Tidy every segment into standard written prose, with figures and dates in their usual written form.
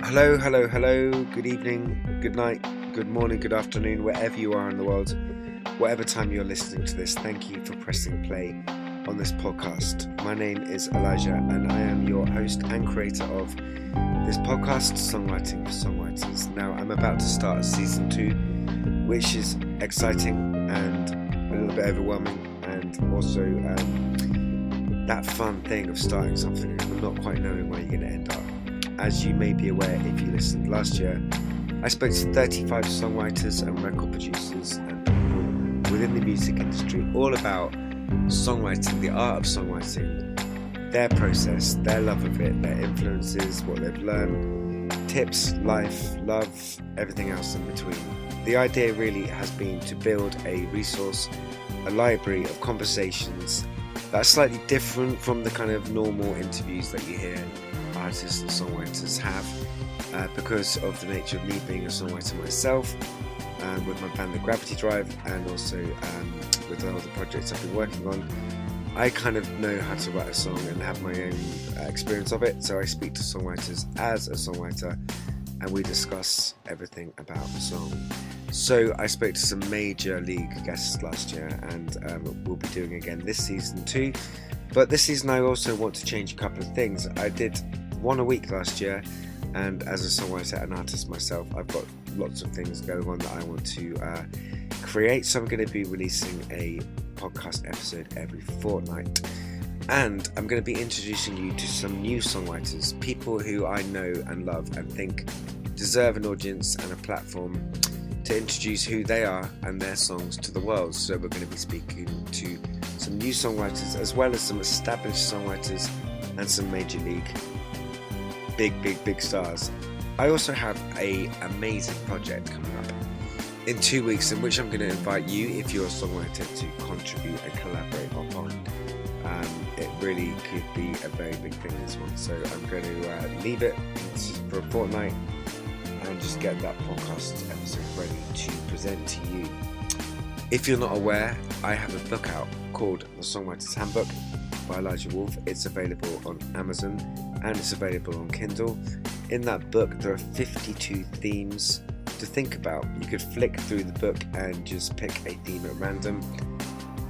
Hello, hello, hello, good evening, good night, good morning, good afternoon, wherever you are in the world, whatever time you're listening to this, thank you for pressing play on this podcast. My name is Elijah and I am your host and creator of this podcast, Songwriting for Songwriters. Now, I'm about to start season 2, which is exciting and a little bit overwhelming, and also that fun thing of starting something and not quite knowing where you're going to end up. As you may be aware if you listened last year, I spoke to 35 songwriters and record producers and people within the music industry all about songwriting, the art of songwriting, their process, their love of it, their influences, what they've learned, tips, life, love, everything else in between. The idea really has been to build a resource, a library of conversations that are slightly different from the kind of normal interviews that you hear artists and songwriters have, because of the nature of me being a songwriter myself, with my band The Gravity Drive, and also with all the projects I've been working on. I kind of know how to write a song and have my own experience of it, so I speak to songwriters as a songwriter and we discuss everything about the song. So I spoke to some major league guests last year, and we'll be doing again this season too. But this season I also want to change a couple of things. I did one a week last year, and as a songwriter and artist myself, I've got lots of things going on that I want to create. So I'm going to be releasing a podcast episode every fortnight, and I'm going to be introducing you to some new songwriters, people who I know and love and think deserve an audience and a platform to introduce who they are and their songs to the world. So we're going to be speaking to some new songwriters as well as some established songwriters and some major league big stars. I also have an amazing project coming up in 2 weeks, in which I'm going to invite you, if you're a songwriter, to contribute and collaborate upon. It really could be a very big thing, this one. So I'm going to leave it for a fortnight and just get that podcast episode ready to present to you. If you're not aware, I have a book out called The Songwriter's Handbook by Elijah Wolf. It's available on Amazon and it's available on Kindle. In that book there are 52 themes to think about. You could flick through the book and just pick a theme at random,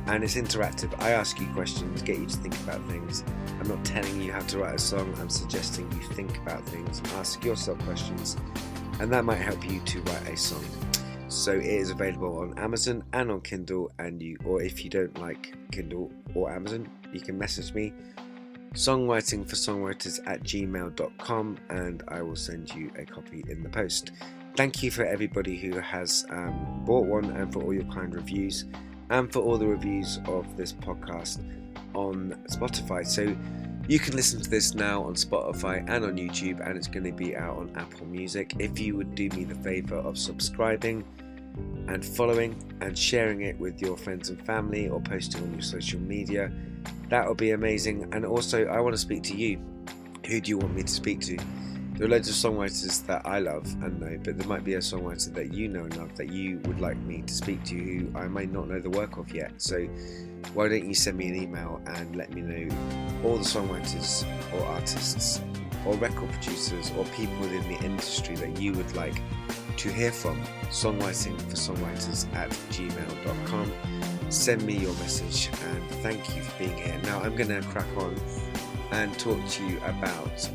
and it's interactive. I ask you questions, get you to think about things. I'm not telling you how to write a song, I'm suggesting you think about things and ask yourself questions, and that might help you to write a song. So it is available on Amazon and on Kindle, or if you don't like Kindle or Amazon, you can message me, songwritingforsongwriters@gmail.com, and I will send you a copy in the post. Thank you for everybody who has bought one, and for all your kind reviews, and for all the reviews of this podcast on Spotify. So you can listen to this now on Spotify and on YouTube, and it's going to be out on Apple Music. If you would do me the favour of subscribing and following and sharing it with your friends and family, or posting on your social media, that would be amazing. And also, I want to speak to you. Who do you want me to speak to? There are loads of songwriters that I love and know, but there might be a songwriter that you know and love that you would like me to speak to, who I may not know the work of yet. So why don't you send me an email and let me know all the songwriters or artists or record producers or people within the industry that you would like to hear from. Songwritingforsongwriters@gmail.com. Send me your message, and thank you for being here. Now I'm going to crack on and talk to you about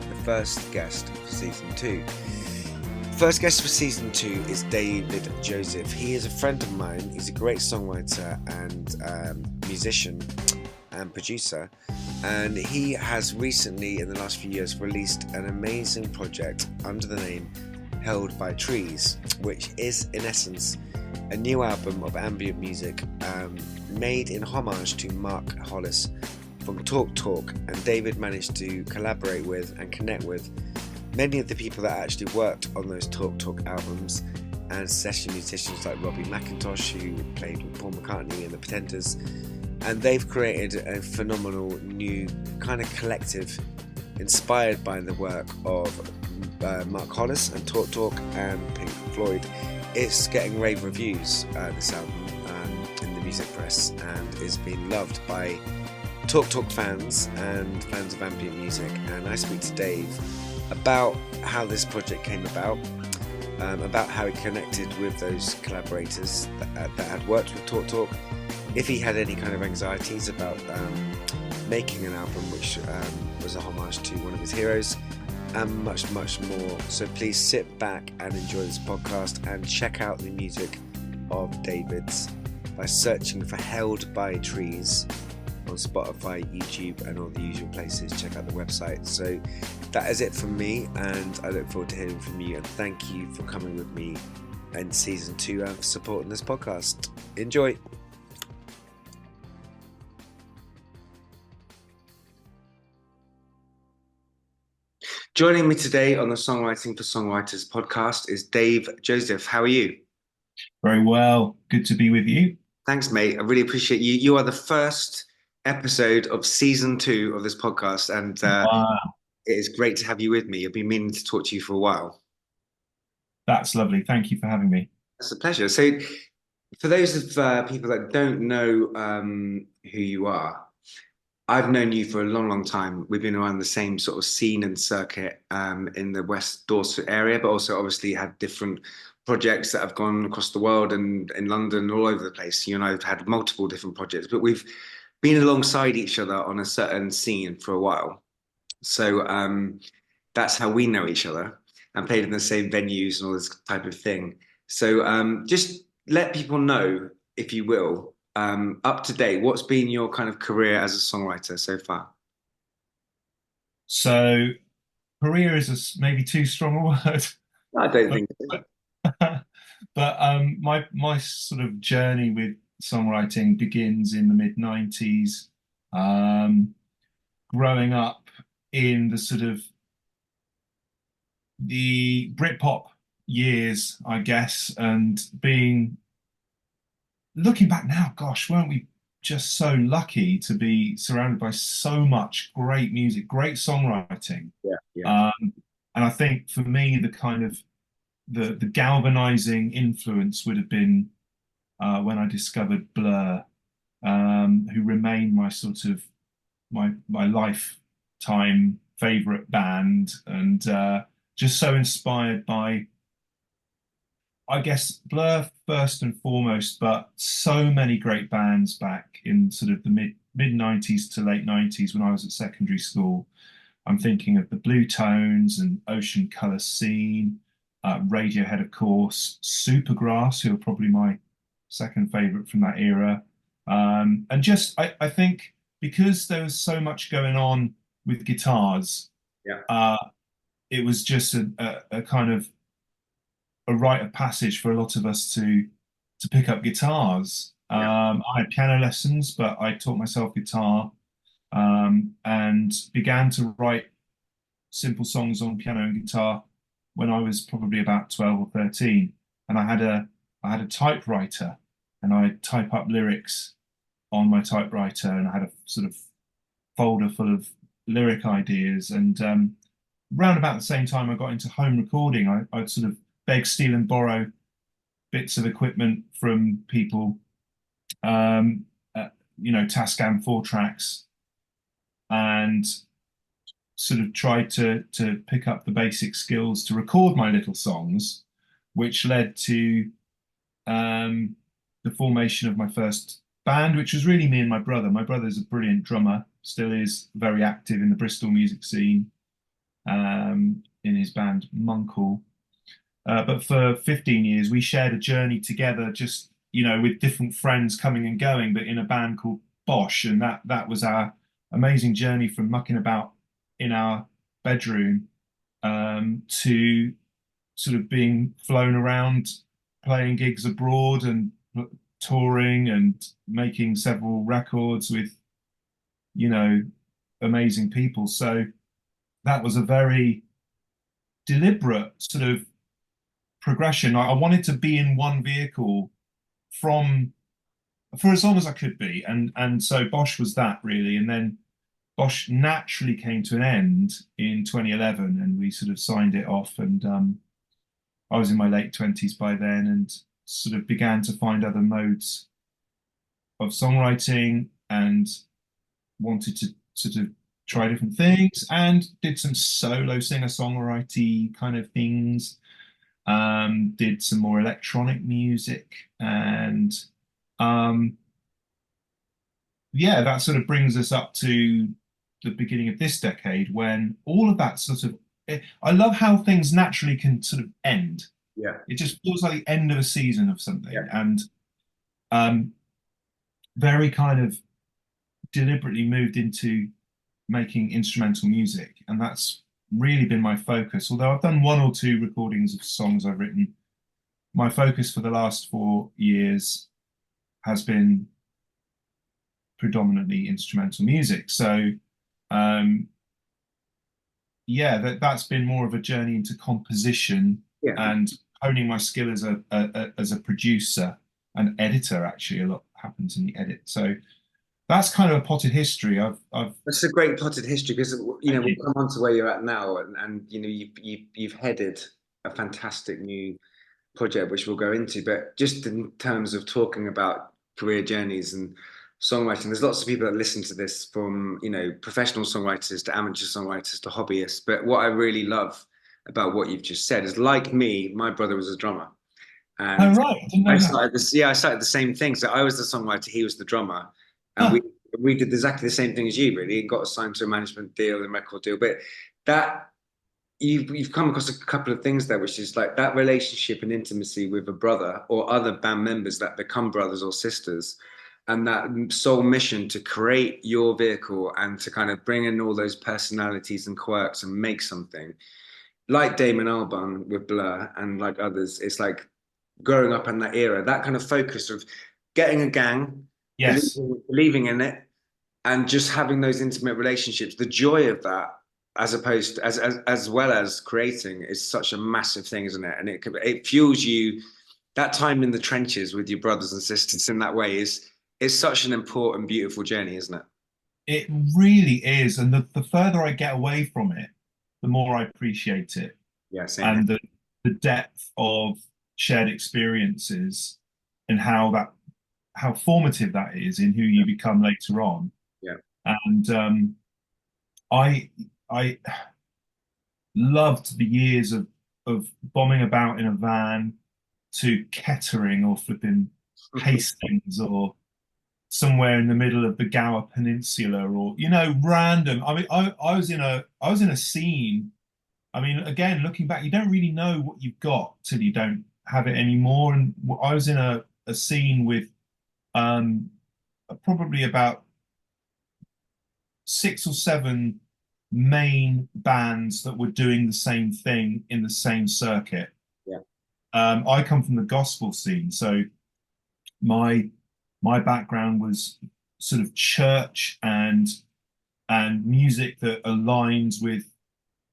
the first guest for season 2. First guest for season 2 is David Joseph. He is a friend of mine. He's a great songwriter and musician and producer, and he has recently, in the last few years, released an amazing project under the name Held by Trees, which is in essence a new album of ambient music made in homage to Mark Hollis from Talk Talk, and David managed to collaborate with and connect with many of the people that actually worked on those Talk Talk albums, and session musicians like Robbie McIntosh, who played with Paul McCartney and the Pretenders, and they've created a phenomenal new kind of collective inspired by the work of Mark Hollis and Talk Talk and Pink Floyd. It's getting rave reviews, this album, in the music press, and is being loved by Talk Talk fans and fans of ambient music. And I speak to Dave about how this project came about how he connected with those collaborators that had worked with Talk Talk, if he had any kind of anxieties about making an album which was a homage to one of his heroes, and much, much more. So please sit back and enjoy this podcast and check out the music of David's by searching for Held by Trees on Spotify, YouTube, and all the usual places. Check out the website. So that is it from me, and I look forward to hearing from you, and thank you for coming with me in season 2 and for supporting this podcast. Enjoy. Joining me today on the Songwriting for Songwriters podcast is Dave Joseph. How are you? Very well. Good to be with you. Thanks, mate. I really appreciate you. You are the first episode of season 2 of this podcast, and Wow. it is great to have you with me. I've been meaning to talk to you for a while. That's lovely. Thank you for having me. It's a pleasure. So, for those of people that don't know who you are, I've known you for a long, long time. We've been around the same sort of scene and circuit in the West Dorset area, but also obviously had different projects that have gone across the world and in London, all over the place. You and I have had multiple different projects, but we've been alongside each other on a certain scene for a while. So that's how we know each other and played in the same venues and all this type of thing. So just let people know, if you will, up to date, what's been your kind of career as a songwriter so far? So, career is maybe too strong a word, I don't but think so. my sort of journey with songwriting begins in the mid '90s. Um, Growing up in the sort of the Britpop years, I guess, and being looking back now, gosh, weren't we just so lucky to be surrounded by so much great music, great songwriting? Yeah, yeah, Um, and I think for me, the kind of the galvanizing influence would have been when I discovered Blur, who remain my sort of my lifetime favorite band, and just so inspired by, I guess, Blur first and foremost, but so many great bands back in sort of the mid '90s to late '90s when I was at secondary school. I'm thinking of the Blue Tones and Ocean Colour Scene, Radiohead, of course, Supergrass, who are probably my second favourite from that era. And just, I think because there was so much going on with guitars, yeah, uh, it was just a kind of a rite of passage for a lot of us to pick up guitars. yeah, I had piano lessons, but I taught myself guitar, and began to write simple songs on piano and guitar when I was probably about 12 or 13. And I had a typewriter, and I'd type up lyrics on my typewriter, and I had a sort of folder full of lyric ideas. And round about the same time I got into home recording, I'd sort of beg, steal, and borrow bits of equipment from people, um, uh, Tascam 4 tracks, and sort of tried to pick up the basic skills to record my little songs, which led to the formation of my first band, which was really me and my brother. My brother's a brilliant drummer, still is very active in the Bristol music scene, in his band Munkle. But for 15 years, we shared a journey together, just, with different friends coming and going, but in a band called Bosch. And that was our amazing journey from mucking about in our bedroom, to sort of being flown around, playing gigs abroad and touring and making several records with, you know, amazing people. So that was a very deliberate sort of progression. I wanted to be in one vehicle from for as long as I could be, and so Bosch was that really, and then Bosch naturally came to an end in 2011, and we sort of signed it off. And I was in my late 20s by then, and sort of began to find other modes of songwriting, and wanted to sort of try different things, and did some solo singer-songwriter kind of things. Did some more electronic music, and um, yeah, that sort of brings us up to the beginning of this decade when all of that sort of I love how things naturally can sort of end. Yeah. It just feels like the end of a season of something, Yeah. and um, very kind of deliberately moved into making instrumental music, and that's really been my focus. Although I've done one or two recordings of songs I've written, my focus for the last 4 years has been predominantly instrumental music. So um, yeah, that's been more of a journey into composition Yeah. and honing my skill as a producer and editor. Actually, a lot happens in the edit. So that's kind of a potted history. I've That's a great potted history because Thank we'll you. come on to where you're at now, and you've headed a fantastic new project which we'll go into. But just in terms of talking about career journeys and songwriting, there's lots of people that listen to this, from professional songwriters to amateur songwriters to hobbyists. But what I really love about what you've just said is, like me, my brother was a drummer, Oh, and right, I didn't I know that. started this. Yeah, I started the same thing. So I was the songwriter, he was the drummer, and we Huh. we did exactly the same thing as you, really, and got assigned to a management deal and record deal. But that you've come across a couple of things there, which is like that relationship and intimacy with a brother or other band members that become brothers or sisters, and that sole mission to create your vehicle and to kind of bring in all those personalities and quirks and make something like Damon Albarn with Blur and like others. It's like growing up in that era, that kind of focus of getting a gang, Yes. believing in it, and just having those intimate relationships. The joy of that, as opposed to, as well as creating, is such a massive thing, isn't it? And it fuels you. That time in the trenches with your brothers and sisters in that way is such an important, beautiful journey, isn't it? It really is. And the further I get away from it, the more I appreciate it. Yeah, same here. And the depth of shared experiences and how formative that is in who Yeah, you become later on. yeah, And I I loved the years of bombing about in a van to Kettering or flipping Hastings or somewhere in the middle of the Gower Peninsula, or random. I mean, I was in a scene. I mean, again, looking back, you don't really know what you've got till you don't have it anymore. And I was in a scene with um probably about 6 or 7 main bands that were doing the same thing in the same circuit. yeah, I come from the gospel scene, so my my background was sort of church and music that aligns with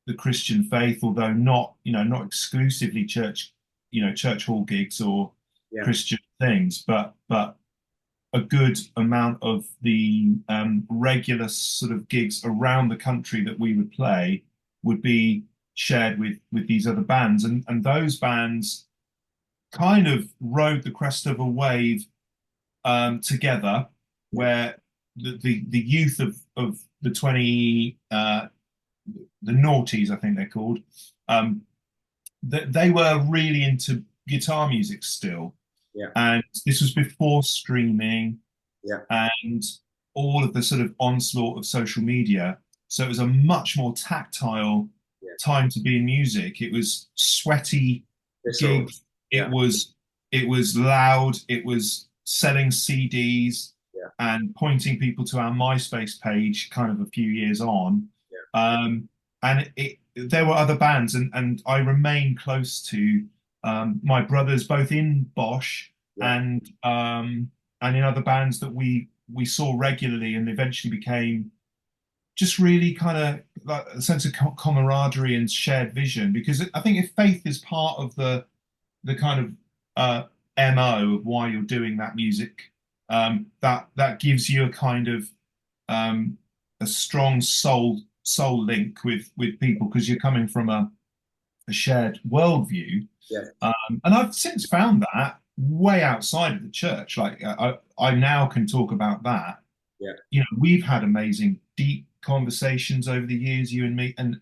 the Christian faith, although not exclusively church, church hall gigs or yeah, Christian things, but a good amount of the regular sort of gigs around the country that we would play would be shared with these other bands, and those bands kind of rode the crest of a wave together, yeah, where the youth of the 20 the noughties, I think they're called, um, they were really into guitar music still, yeah, and this was before streaming yeah, and all of the sort of onslaught of social media. So it was a much more tactile yeah. time to be in music. It was sweaty Visceral. gigs. It Yeah, was it was loud. It was selling CDs yeah, and pointing people to our MySpace page kind of a few years on. yeah, And there were other bands, and I remain close to my brothers, both in Bosch yeah, and in other bands that we saw regularly, and eventually became just really kind of like a sense of camaraderie and shared vision. Because I think if faith is part of the kind of MO of why you're doing that music, that gives you a kind of a strong soul link with people because you're coming from a shared worldview. yeah, And I've since found that way outside of the church. Like I now can talk about that. yeah, We've had amazing, deep conversations over the years, you and me, and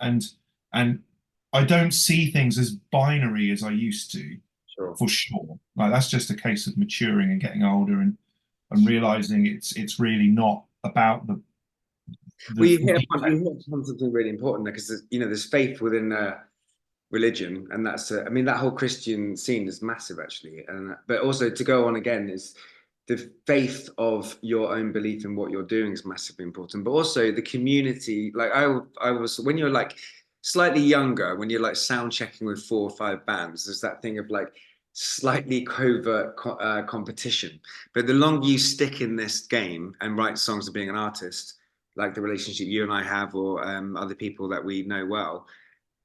I don't see things as binary as I used to, Sure. for sure. Like that's just a case of maturing and getting older and realizing it's really not about Well, the you hit upon something really important there, because there's faith within religion, and that's I mean, that whole Christian scene is massive actually, and but also to go on again is the faith of your own belief in what you're doing is massively important, but also the community. Like I was when you're like slightly younger, when you're like sound checking with 4 or 5 bands, there's that thing of like slightly covert competition. But the longer you stick in this game and write songs of being an artist, like the relationship you and I have, or other people that we know well,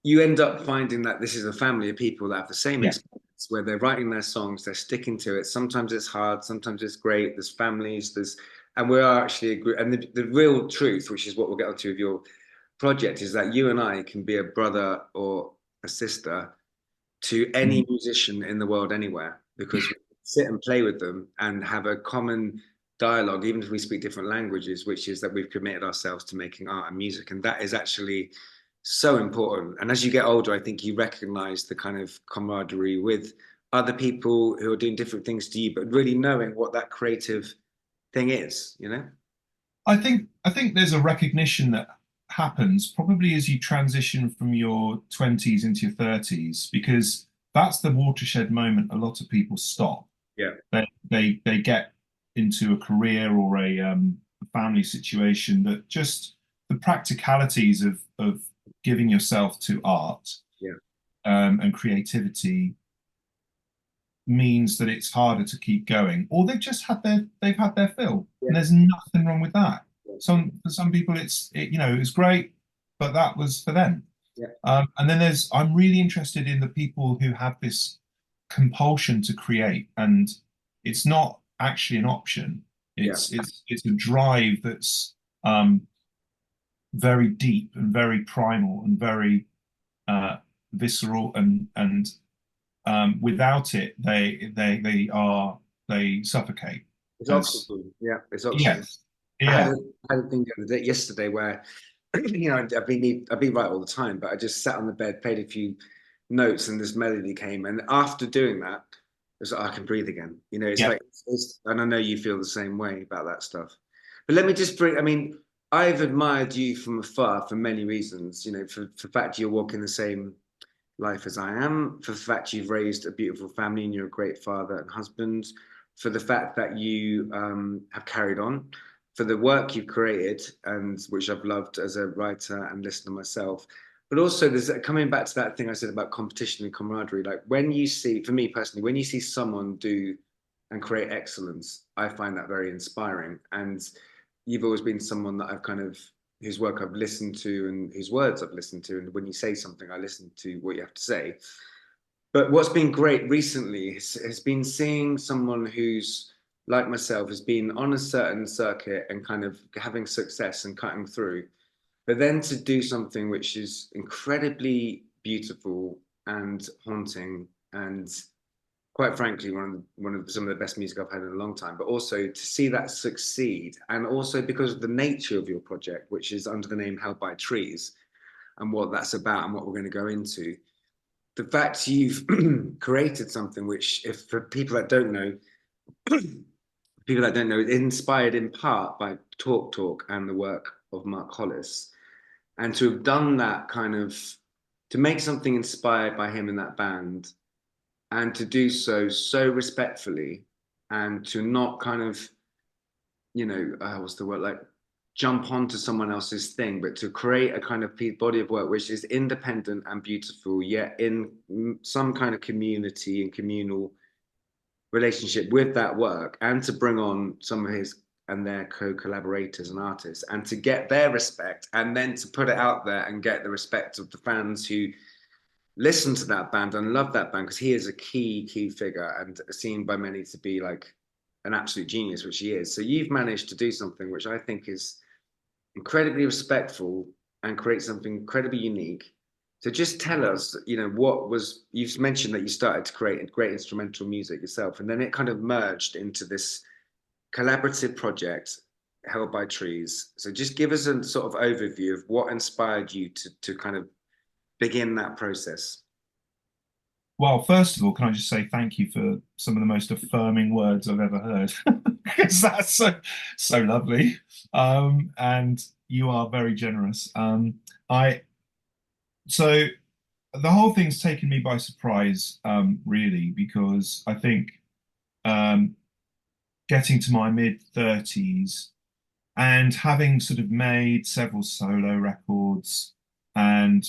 you end up finding that this is a family of people that have the same yeah. experience, where they're writing their songs, they're sticking to it. Sometimes it's hard, sometimes it's great. There's families, and we are actually a group. And the real truth, which is what we'll get onto with your project, is that you and I can be a brother or a sister to any Mm. musician in the world anywhere, because we sit and play with them and have a common dialogue, even if we speak different languages, which is that we've committed ourselves to making art and music. And that is actually so important. And as you get older, I think you recognize the kind of camaraderie with other people who are doing different things to you, but really knowing what that creative thing is. I think there's a recognition that happens probably as you transition from your 20s into your 30s, because that's the watershed moment a lot of people stop. Yeah. They get into a career or a family situation that just the practicalities of giving yourself to art Yeah. and creativity means that it's harder to keep going, or they've had their fill, Yeah. and there's nothing wrong with that. Yeah. For some people it's great, but that was for them. Yeah. And then I'm really interested in the people who have this compulsion to create, and it's not actually an option. Yeah. It's a drive that's very deep and very primal and very visceral, and without it, they suffocate. It's As oxygen. Yeah, it's oxygen. yes, I had yeah, a thing the other day, yesterday, where I've been right all the time, but I just sat on the bed, played a few notes, and this melody came. And after doing that, it was like, I can breathe again. It's yeah. like and I know you feel the same way about that stuff. But let me just bring. I mean, I've admired you from afar for many reasons. For the fact you're walking the same life as I am, for the fact you've raised a beautiful family and you're a great father and husband, for the fact that you have carried on, for the work you've created, and which I've loved as a writer and listener myself. But also, there's coming back to that thing I said about competition and camaraderie. Like when you see, for me personally, when you see someone do and create excellence, I find that very inspiring. And you've always been someone that I've kind of whose work I've listened to and whose words I've listened to. And when you say something, I listen to what you have to say. But what's been great recently has been seeing someone who's like myself, has been on a certain circuit and kind of having success and cutting through, but then to do something which is incredibly beautiful and haunting, and quite frankly, one of some of the best music I've had in a long time. But also to see that succeed, and also because of the nature of your project, which is under the name Held by Trees, and what that's about, and what we're going to go into. The fact you've created something which, if for people that don't know, inspired in part by Talk Talk and the work of Mark Hollis, and to have done that kind of, to make something inspired by him in that band, and to do so respectfully, and to not kind of, what's the word, like jump onto someone else's thing, but to create a kind of body of work which is independent and beautiful, yet in some kind of community and communal relationship with that work, and to bring on some of his and their co-collaborators and artists, and to get their respect, and then to put it out there and get the respect of the fans who listen to that band and love that band, because he is a key figure and seen by many to be like an absolute genius, which he is. So you've managed to do something which I think is incredibly respectful and create something incredibly unique. So just tell us, you've mentioned that you started to create great instrumental music yourself, and then it kind of merged into this collaborative project Held by Trees. So just give us a sort of overview of what inspired you to kind of begin that process. Well, first of all, can I just say thank you for some of the most affirming words I've ever heard, because that's so lovely. And you are very generous. I so the whole thing's taken me by surprise, really, because I think um, getting to my mid 30s and having sort of made several solo records and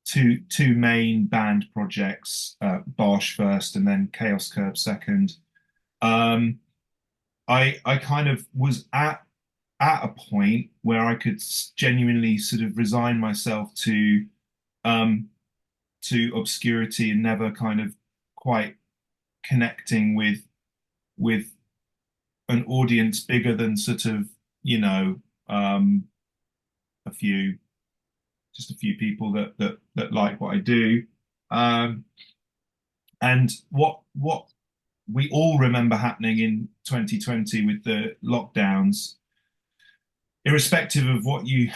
two main band projects, Bosch first and then Chaos Curb second. Um, I kind of was at a point where I could genuinely sort of resign myself um, to obscurity and never kind of quite connecting with an audience bigger than sort of, you know, um, a few just a few people that like what I do. Um, and what we all remember happening in 2020 with the lockdowns, irrespective of what you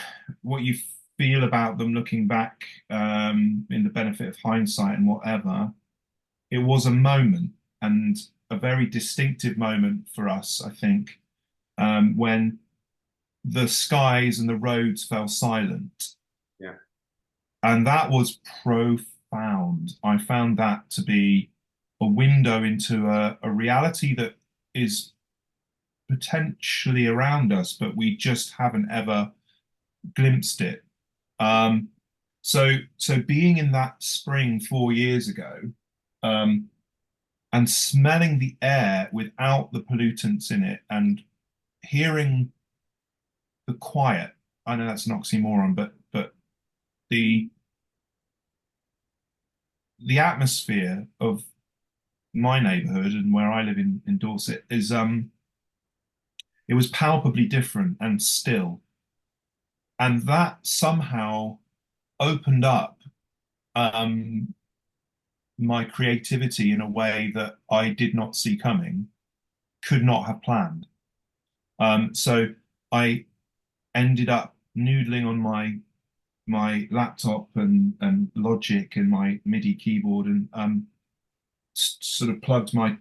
feel about them looking back, in the benefit of hindsight and whatever, it was a moment and a very distinctive moment for us, I think, when the skies and the roads fell silent. Yeah. And that was profound. I found that to be a window into a reality that is potentially around us, but we just haven't ever glimpsed it. So being in that spring 4 years ago, um, and smelling the air without the pollutants in it and hearing the quiet, I know that's an oxymoron, but the the atmosphere of my neighborhood and where I live in Dorset is it was palpably different and still. And that somehow opened up um my creativity in a way that I did not see coming, could not have planned. So I ended up noodling on my laptop and Logic and my MIDI keyboard and sort of plugged my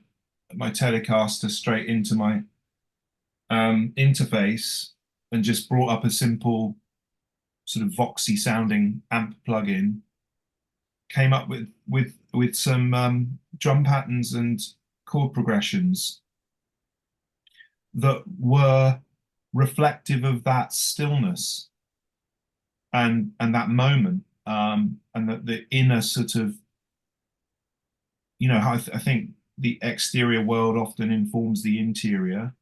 Telecaster straight into my interface and just brought up a simple sort of voxy sounding amp plugin. Came up with some drum patterns and chord progressions that were reflective of that stillness and that moment, and the inner sort of, you know, I think the exterior world often informs the interior.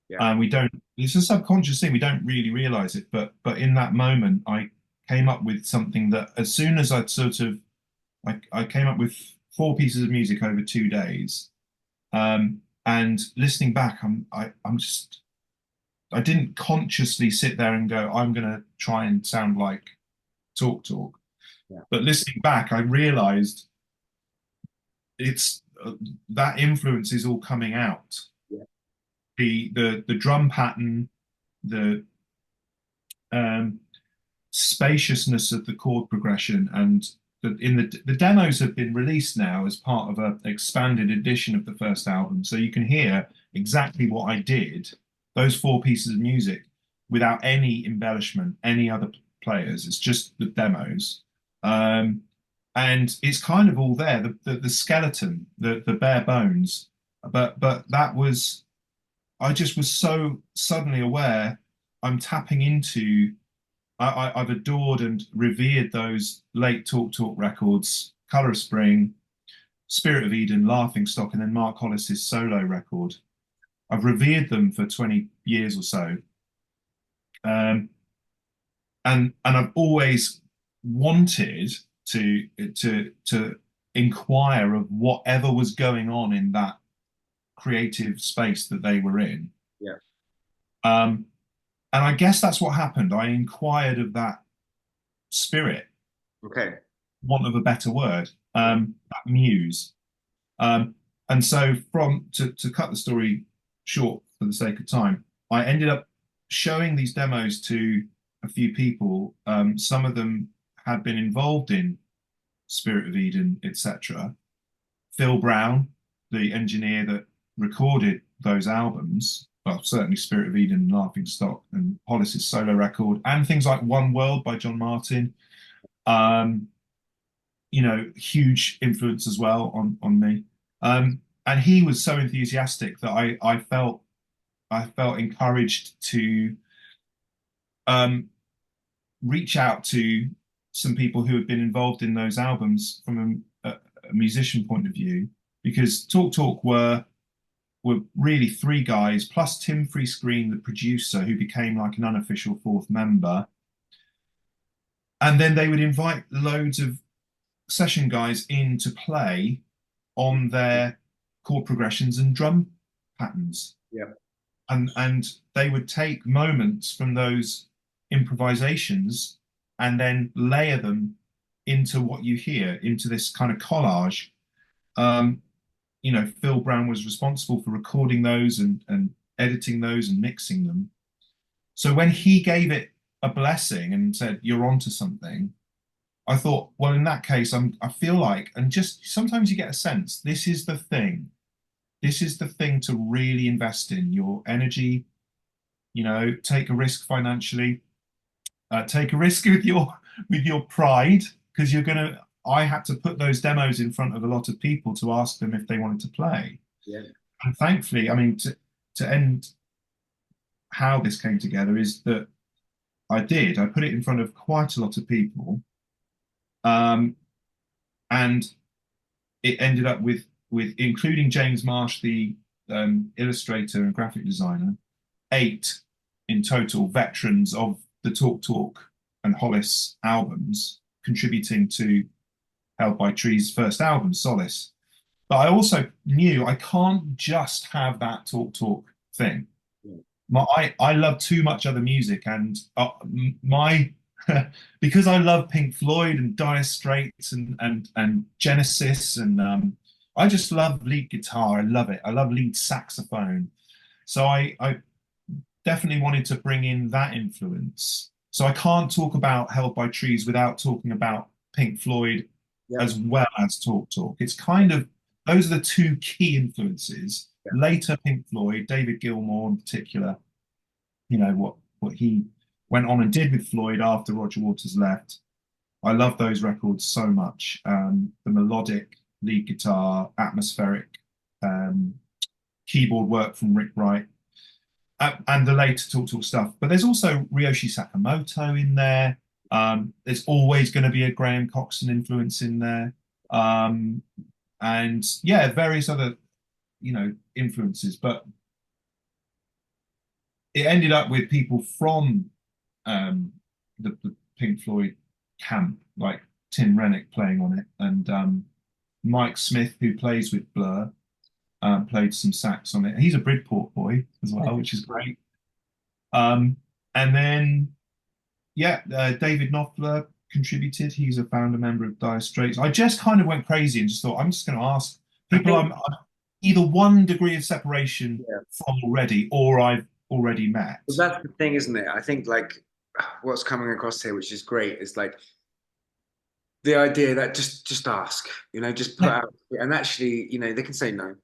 Yeah. And we don't, it's a subconscious thing, we don't really realize it, but in that moment I came up with something that as soon as I'd sort of, I came up with 4 pieces of music over 2 days. And listening back, I'm just, I didn't consciously sit there and go, I'm going to try and sound like Talk Talk. Yeah. But listening back, I realized it's that influence is all coming out. Yeah. The drum pattern, the um, spaciousness of the chord progression, and the demos have been released now as part of an expanded edition of the first album, so you can hear exactly what I did, those 4 pieces of music, without any embellishment, any other players. It's just the demos, and it's kind of all there, the skeleton, the bare bones. But that was, I just was so suddenly aware I'm tapping into. I've adored and revered those late Talk Talk records, Colour of Spring, Spirit of Eden, Laughing Stock, and then Mark Hollis's solo record. I've revered them for 20 years or so. And I've always wanted to inquire of whatever was going on in that creative space that they were in. Yeah. And I guess that's what happened. I inquired of that spirit, Okay. want of a better word, that muse. And so to cut the story short for the sake of time, I ended up showing these demos to a few people. Some of them had been involved in Spirit of Eden, etc. Phil Brown, the engineer that recorded those albums, well, certainly Spirit of Eden and Laughing Stock and Hollis' solo record, and things like One World by John Martin. Um, Huge influence as well on me. And he was so enthusiastic that I felt encouraged to um, reach out to some people who had been involved in those albums from a musician point of view, because Talk Talk were really three guys plus Tim Freescreen, the producer, who became like an unofficial fourth member. And then they would invite loads of session guys in to play on their chord progressions and drum patterns. Yeah. And they would take moments from those improvisations and then layer them into what you hear, into this kind of collage. Phil Brown was responsible for recording those and editing those and mixing them. So when he gave it a blessing and said, "You're onto something," I thought, well, in that case, I feel like, and just sometimes you get a sense, this is the thing. This is the thing to really invest in your energy, take a risk financially, take a risk with your pride, because I had to put those demos in front of a lot of people to ask them if they wanted to play. Yeah. And thankfully, I mean, to end how this came together is that I put it in front of quite a lot of people. And it ended up with including James Marsh, the illustrator and graphic designer, 8 in total veterans of the Talk Talk and Hollis albums contributing to Held by Trees' first album, Solace. But I also knew I can't just have that Talk Talk thing. I love too much other music, and my because I love Pink Floyd and Dire Straits and Genesis, and I just love lead guitar. I love it. I love lead saxophone. So I definitely wanted to bring in that influence. So I can't talk about Held by Trees without talking about Pink Floyd as well as Talk Talk. It's kind of, those are the two key influences. Later Pink Floyd, David Gilmour in particular, what he went on and did with Floyd after Roger Waters left. I love those records so much. The melodic lead guitar, atmospheric keyboard work from Rick Wright, and the later Talk Talk stuff. But there's also Ryoshi Sakamoto in there. There's always going to be a Graham Coxon influence in there. And yeah, various other, influences. But it ended up with people from the Pink Floyd camp, like Tim Rennick playing on it, and Mike Smith, who plays with Blur, played some sax on it. He's a Bridport boy as well, which is great. And then, David Knopfler contributed. He's a founder member of Dire Straits. I just kind of went crazy and just thought, I'm just going to ask people I'm either one degree of separation from already, or I've already met. Well, that's the thing, isn't it? I think like what's coming across here, which is great, is like the idea that just ask, just put out, and actually, they can say no,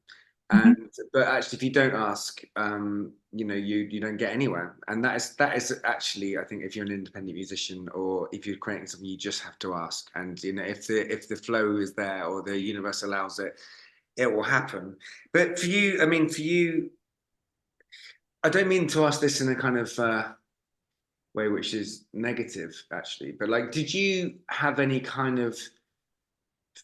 and but actually, if you don't ask, you don't get anywhere, and that is actually, I think, if you're an independent musician or if you're creating something, you just have to ask, and if the flow is there or the universe allows it, it will happen. But for you, I don't mean to ask this in a kind of way which is negative, actually, but like, did you have any kind of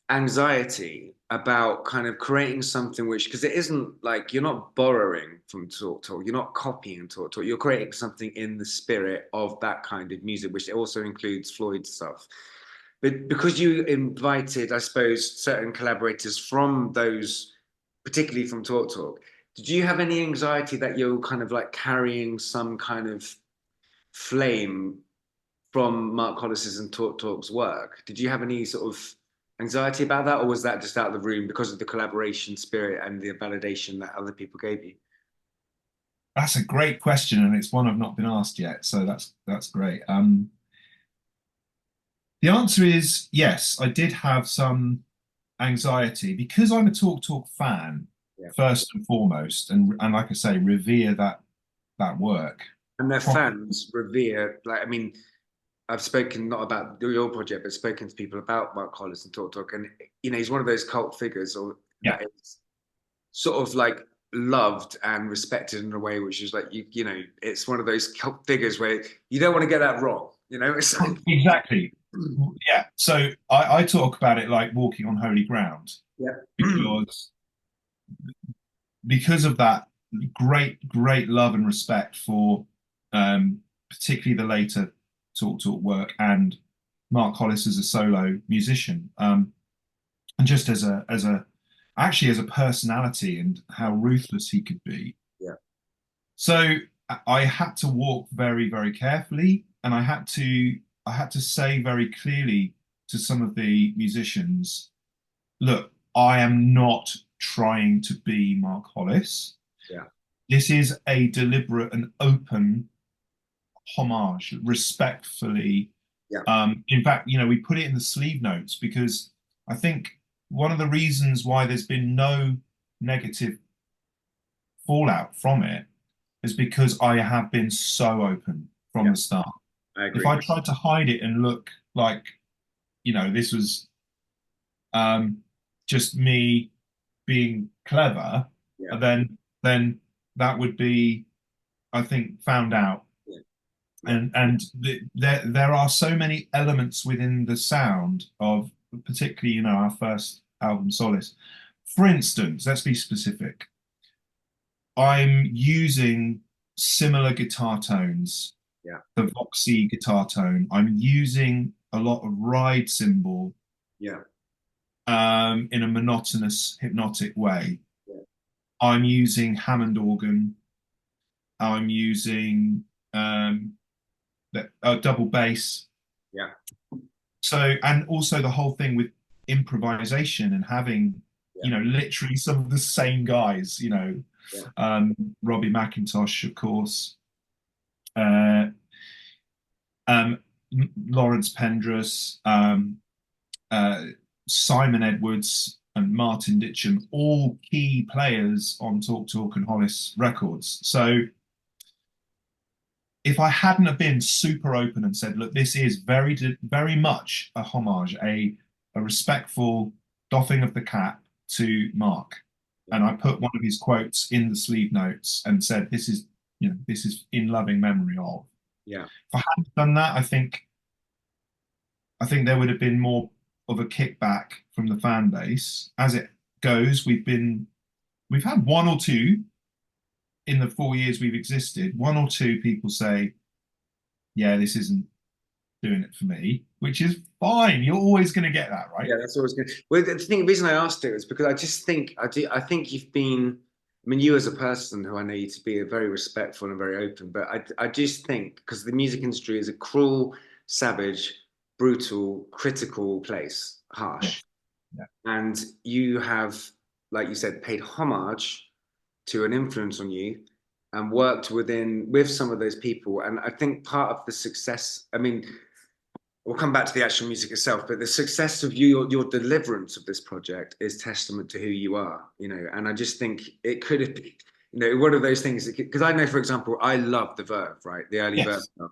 anxiety about kind of creating something which, because it isn't like you're not borrowing from Talk Talk, you're not copying Talk Talk, you're creating something in the spirit of that kind of music, which also includes Floyd stuff. But because you invited, I suppose, certain collaborators from those, particularly from Talk Talk, did you have any anxiety that you're kind of like carrying some kind of flame from Mark Hollis's and Talk Talk's work? Did you have any sort of anxiety about that, or was that just out of the room because of the collaboration spirit and the validation that other people gave you? That's a great question, and it's one I've not been asked yet, so that's great. The answer is yes, I did have some anxiety because I'm a Talk Talk fan Yeah. first and foremost, and like I say, revere that work. And their Proper, fans revere, like, I mean, I've spoken not about your project, but spoken to people about Mark Hollis and Talk Talk, and he's one of those cult figures, or yeah, that is sort of like loved and respected in a way which is like it's one of those cult figures where you don't want to get that wrong. It's like exactly. Yeah. So I talk about it like walking on holy ground yeah, because of that great love and respect for particularly the later Talk Talk work and Mark Hollis as a solo musician, and just actually as a personality and how ruthless he could be. yeah, So I had to walk very carefully, and I had to say very clearly to some of the musicians, look, I am not trying to be Mark Hollis. yeah, This is a deliberate and open homage, respectfully. yeah, In fact, we put it in the sleeve notes because I think one of the reasons why there's been no negative fallout from it is because I have been so open from yeah. the start. I If agree. I tried to hide it and look like, this was um, just me being clever, Yeah, then that would be, I think, found out. yeah, yeah, And there are so many elements within the sound of particularly, our first album, Solace. For instance, let's be specific. I'm using similar guitar tones, yeah, the Voxy guitar tone. I'm using a lot of ride cymbal yeah, in a monotonous, hypnotic way. yeah, I'm using Hammond organ. I'm using double bass. yeah, So, and also the whole thing with improvisation and having, yeah, literally some of the same guys, yeah, Robbie McIntosh, of course, uh, Lawrence Pendrus, uh, Simon Edwards, and Martin Ditcham, all key players on Talk Talk and Hollis Records. So if I hadn't have been super open and said, look, this is very much a homage, a respectful doffing of the cap to Mark, yeah, and I put one of his quotes in the sleeve notes and said, this is in loving memory of. yeah. If I hadn't done that, I think there would have been more of a kickback from the fan base. As it goes, we've had one or two in the 4 years we've existed, one or two people say, yeah, this isn't doing it for me, which is fine. You're always going to get that, right? Yeah, that's always good. Well, the reason I asked it was because I just think I think you've been. I mean, you as a person who I know you to be, a very respectful and very open. But I just think because the music industry is a cruel, savage, brutal, critical place, Yeah, harsh, yeah, and you have, like you said, paid homage to an influence on you, and worked with some of those people. And I think part of the success. I mean, we'll come back to the actual music itself, but the success of your deliverance of this project is testament to who you are, and I just think it could have been, one of those things, because I know, for example, I love the Verve, right? The early Verve yes, stuff.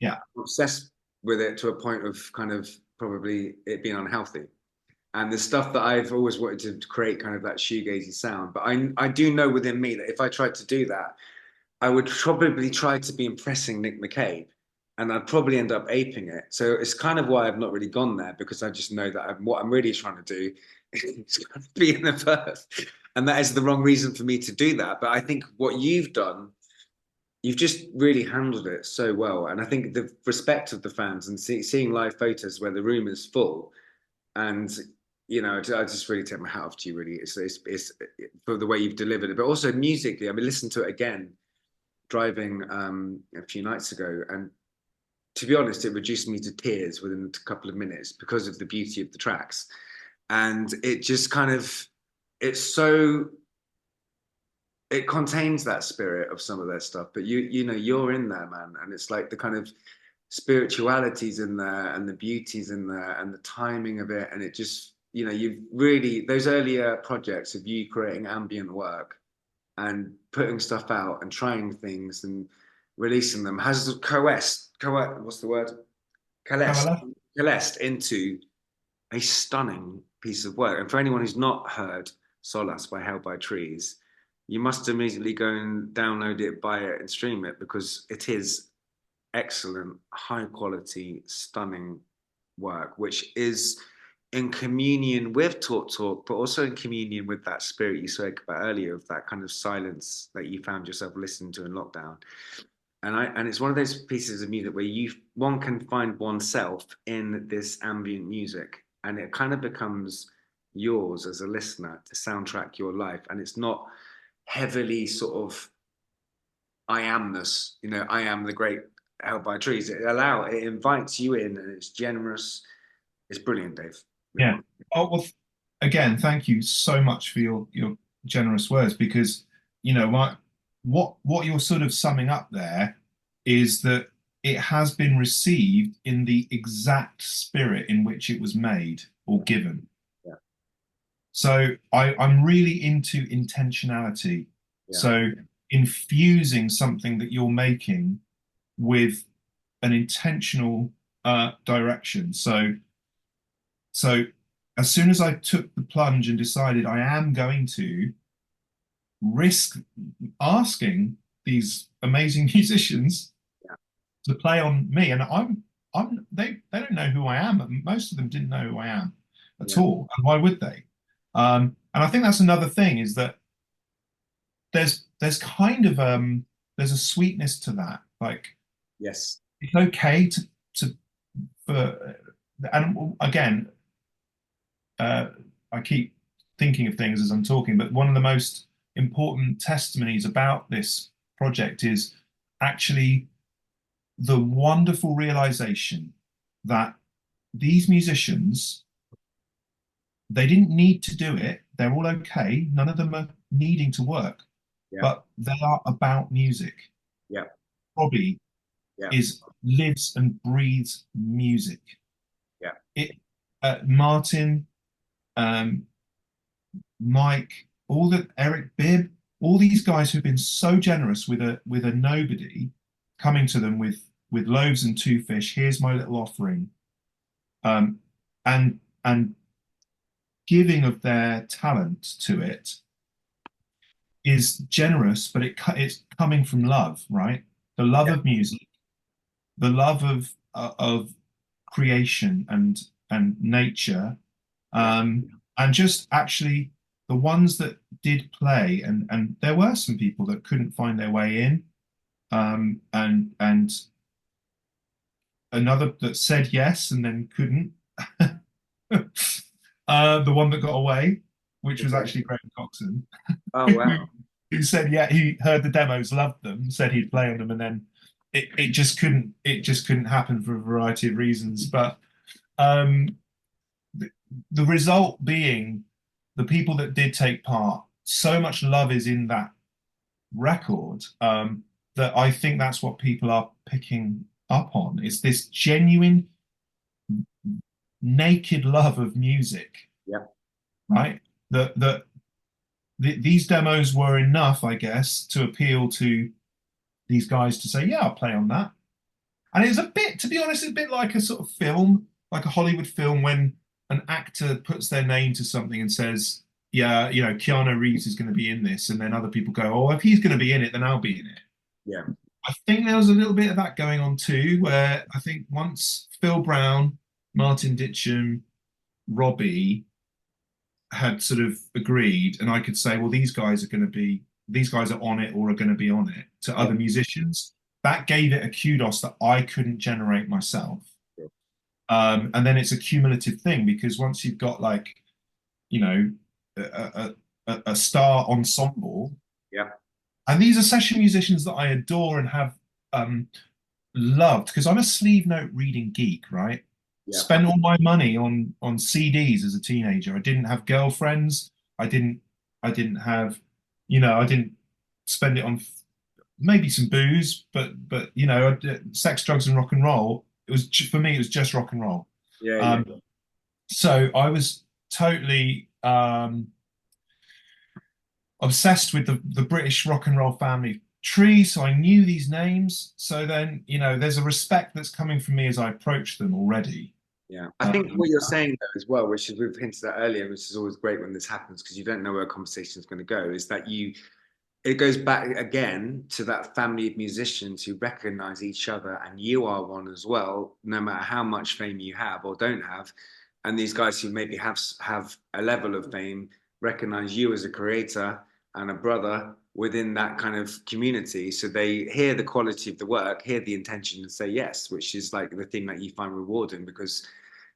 yeah, I'm obsessed with it to a point of kind of probably it being unhealthy. And the stuff that I've always wanted to create kind of that shoegazy sound. But I do know within me that if I tried to do that, I would probably try to be impressing Nick McCabe, and I'd probably end up aping it. So it's kind of why I've not really gone there, because I just know that what I'm really trying to do is kind of be in the first, and that is the wrong reason for me to do that. But I think what you've done, you've just really handled it so well, and I think the respect of the fans and seeing live photos where the room is full, and I just really take my hat off to you. Really, it's for the way you've delivered it, but also musically. I mean, listen to it again driving a few nights ago, and to be honest, it reduced me to tears within a couple of minutes because of the beauty of the tracks. And it just kind of, it's so it contains that spirit of some of their stuff, but you know, you're in there, man, and it's like the kind of spirituality's in there and the beauty's in there and the timing of it, and it just, you know, you've really, those earlier projects of you creating ambient work and putting stuff out and trying things and releasing them has what's the word? Coalesced, However, coalesced into a stunning piece of work. And for anyone who's not heard Solace by Held by Trees, you must immediately go and download it, buy it, and stream it, because it is excellent, high quality, stunning work, which is in communion with Talk, but also in communion with that spirit you spoke about earlier of that kind of silence that you found yourself listening to in lockdown. And it's one of those pieces of music where one can find oneself in this ambient music, and it kind of becomes yours as a listener to soundtrack your life. And it's not heavily sort of I amness, you know, I am the great Held by Trees. It invites you in, and it's generous. It's brilliant, Dave. yeah. Oh, well, again, thank you so much for your generous words, because you know what you're sort of summing up there is that it has been received in the exact spirit in which it was made or given. Yeah. So I'm really into intentionality. Yeah. So infusing something that you're making with an intentional direction. So as soon as I took the plunge and decided I am going to risk asking these amazing musicians to play on me, and they don't know who I am. Most of them didn't know who I am at all, and why would they? And I think that's another thing, is that there's kind of there's a sweetness to that. Like, yes, it's okay to for and again, I keep thinking of things as I'm talking, but one of the most important testimonies about this project is actually the wonderful realization that these musicians, they didn't need to do it. They're all okay. None of them are needing to work, but they are about music. Yeah. Robbie lives and breathes music. Martin, Mike, Eric Bibb, all these guys who've been so generous with a nobody, coming to them with loaves and two fish. Here's my little offering, and giving of their talent to it is generous, but it's coming from love, right? The love of music, the love of creation and nature, and just actually the ones that did play, and there were some people that couldn't find their way in, and another that said yes and then couldn't. The one that got away, which was actually Graham Coxon. Oh wow. Who said yeah, he heard the demos, loved them, said he'd play on them, and then it just couldn't happen for a variety of reasons. But the result being the people that did take part, so much love is in that record, that I think that's what people are picking up on. It's this genuine, naked love of music. Yeah. Right? These demos were enough, I guess, to appeal to these guys to say, yeah, I'll play on that. And it's a bit, to be honest, a bit like a sort of film, like a Hollywood film, when an actor puts their name to something and says, yeah, you know, Keanu Reeves is going to be in this. And then other people go, oh, if he's going to be in it, then I'll be in it. Yeah. I think there was a little bit of that going on too, where I think once Phil Brown, Martin Ditcham, Robbie had sort of agreed, and I could say, well, these guys are on it or are going to be on it to other musicians. That gave it a kudos that I couldn't generate myself. And then it's a cumulative thing, because once you've got, like, you know, a star ensemble, and these are session musicians that I adore and have loved, because I'm a sleeve note reading geek, right? Spent all my money on CDs as a teenager. I didn't have girlfriends. I didn't have, you know, I didn't spend it on maybe some booze, but you know, sex, drugs, and rock and roll. It was for me. It was just rock and roll. Yeah, yeah. Um, so I was totally obsessed with the British rock and roll family tree. So I knew these names. So then, you know, there's a respect that's coming from me as I approach them already. Yeah, I think Um, what you're saying though as well, which is we've hinted at earlier, which is always great when this happens because you don't know where a conversation is going to go, is that it goes back again to that family of musicians who recognize each other, and you are one as well, no matter how much fame you have or don't have. And these guys who maybe have a level of fame recognize you as a creator and a brother within that kind of community. So they hear the quality of the work, hear the intention, and say yes, which is like the thing that you find rewarding because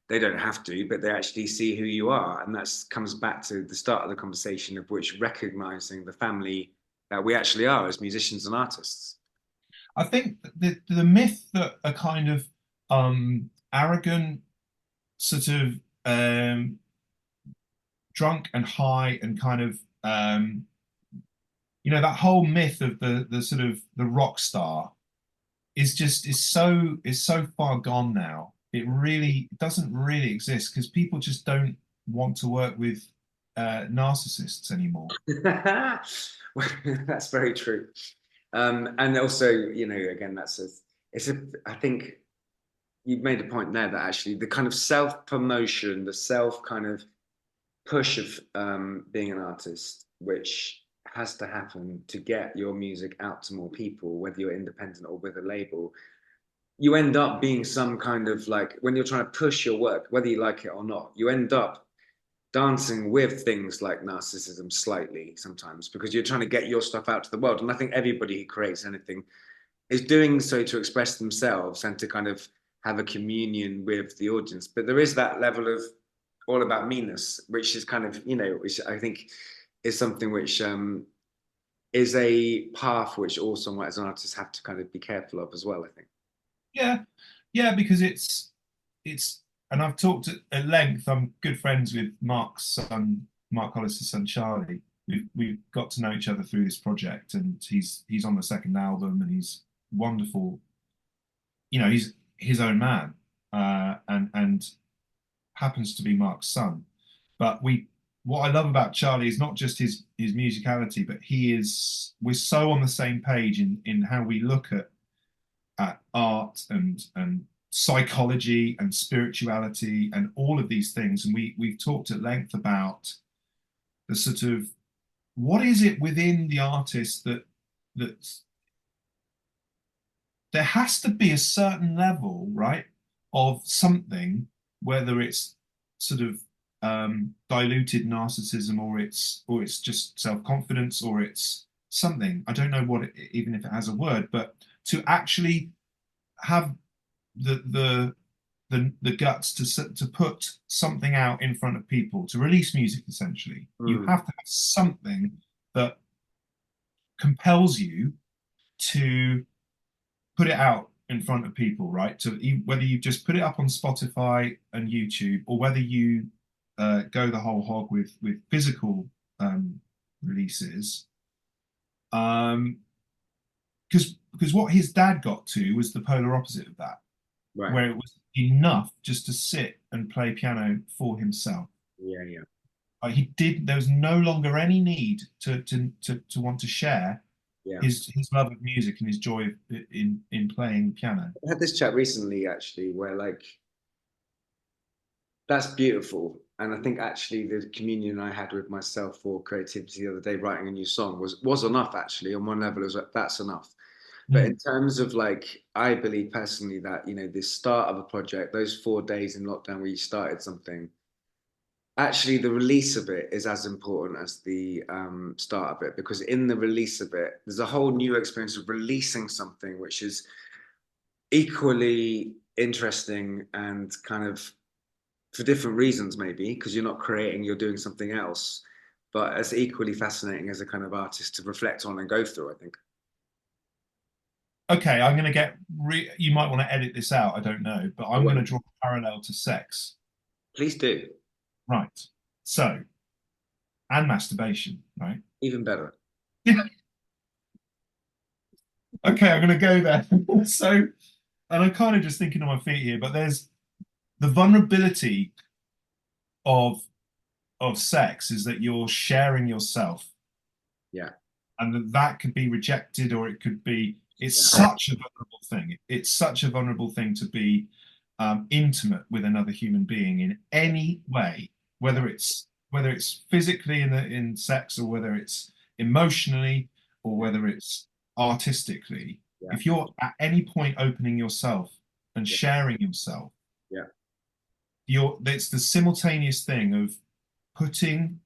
they don't have to, but they actually see who you are. And that comes back to the start of the conversation of which recognizing the family that we actually are as musicians and artists. I think the myth that a kind of arrogant, sort of drunk and high and kind of you know, that whole myth of the sort of the rock star is so far gone now. It really doesn't really exist because people just don't want to work with narcissists anymore. That's very true. And also, you know, again, I think you've made a point there that actually the kind of self promotion, the self kind of push of being an artist, which has to happen to get your music out to more people, whether you're independent or with a label, you end up being some kind of like when you're trying to push your work, whether you like it or not, you end up dancing with things like narcissism slightly sometimes because you're trying to get your stuff out to the world. And I think everybody who creates anything is doing so to express themselves and to kind of have a communion with the audience. But there is that level of all about meanness, which is kind of, you know, which I think is something which is a path which all songwriters and artists have to kind of be careful of as well, I think. Yeah, yeah, because it's and I've talked at length. I'm good friends with Mark's son, Mark Hollis' son Charlie. We've got to know each other through this project, and he's on the second album, and he's wonderful. You know, he's his own man, and happens to be Mark's son. But what I love about Charlie is not just his musicality, but we're so on the same page in how we look at art and psychology and spirituality and all of these things. And we've talked at length about the sort of what is it within the artist that there has to be a certain level, right, of something, whether it's sort of diluted narcissism or it's just self-confidence or it's something. I don't know what even if it has a word, but to actually have the guts to put something out in front of people, to release music essentially. You Mm. have to have something that compels you to put it out in front of people, right? Whether you just put it up on Spotify and YouTube, or whether you go the whole hog with physical releases. Because what his dad got to was the polar opposite of that, Right. where it was enough just to sit and play piano for himself. Yeah, yeah. There was no longer any need to want to share Yeah. his love of music and his joy in playing piano. I had this chat recently actually where like that's beautiful. And I think actually the communion I had with myself for creativity the other day, writing a new song was enough actually. On one level, it was like that's enough. But in Mm. terms of like, I believe personally that, you know, the start of a project, those 4 days in lockdown where you started something, actually the release of it is as important as the start of it because in the release of it, there's a whole new experience of releasing something which is equally interesting and kind of for different reasons maybe because you're not creating, you're doing something else, but as equally fascinating as a kind of artist to reflect on and go through, I think. Okay, I'm going to you might want to edit this out, I don't know, but I I'm going to won't. draw a parallel to sex. Please do. Right. So, and masturbation, right? Even better. Okay, I'm gonna go there. So, and I'm kind of just thinking on my feet here, but there's the vulnerability of sex is that you're sharing yourself, Yeah, and that could be rejected, or it could be. It's yeah, such a vulnerable thing. It's such a vulnerable thing to be intimate with another human being in any way, yeah, whether it's physically in sex, or whether it's emotionally, or yeah, whether it's artistically. yeah, If you're at any point opening yourself and yeah, sharing yourself, yeah, it's the simultaneous thing of putting